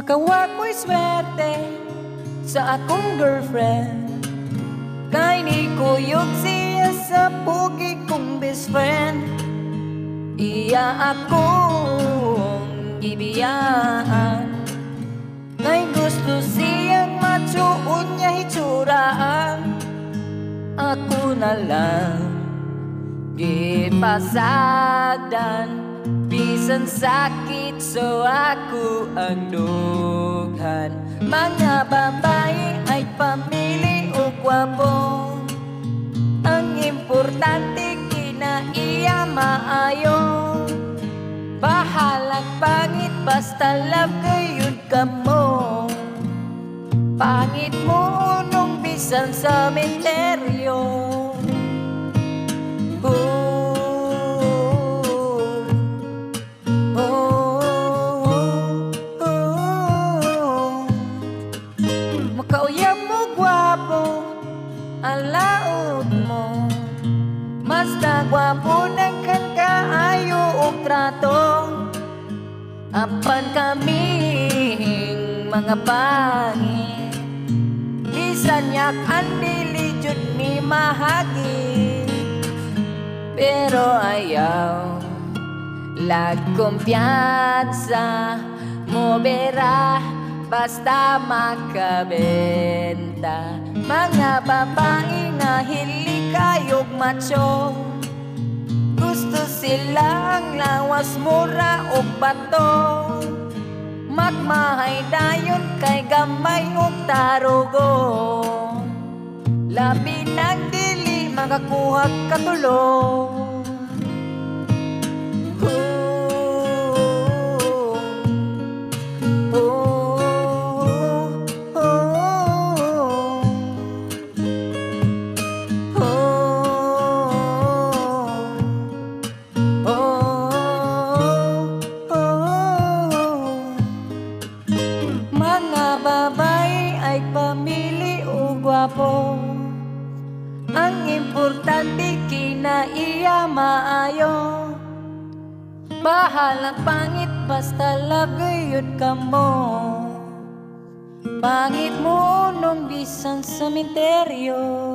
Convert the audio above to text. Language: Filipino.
Makawa ko'y swerte sa akong girlfriend, kay ni kuyog siya sa pugi kong best friend. Iya akong gibiyaan, kay gusto siyang matsuon niya hitsuraan. Ako na lang gipasagdan, bisan sakit so ako ang dughan. Mga babae ay pamili o gwapo, ang importante kinaiya maayo. Bahalag pangit basta love kayod ka mo. Pangit mo nung bisan sa sementeryo. Makauyab mo gwapo, ang laot mo, mas nagwapo ng kan kaayo og trato. Apan kaming mga pangit, bisan yak andili jud mi mahagi. Pero ayaw lag kumpiyansa mo bera, basta makabenta. Mga babae nga hili kayog macho, gusto silang lawas mura o bato. Magmahay dayon kay gamay og tarugo, labi nang dili makakuha katulong. Mga babae ay pamili o gwapo, ang importante kinaiya maayo. Bahalang pangit basta lagayod ka mo. Pangit mo nung bisan sementeryo.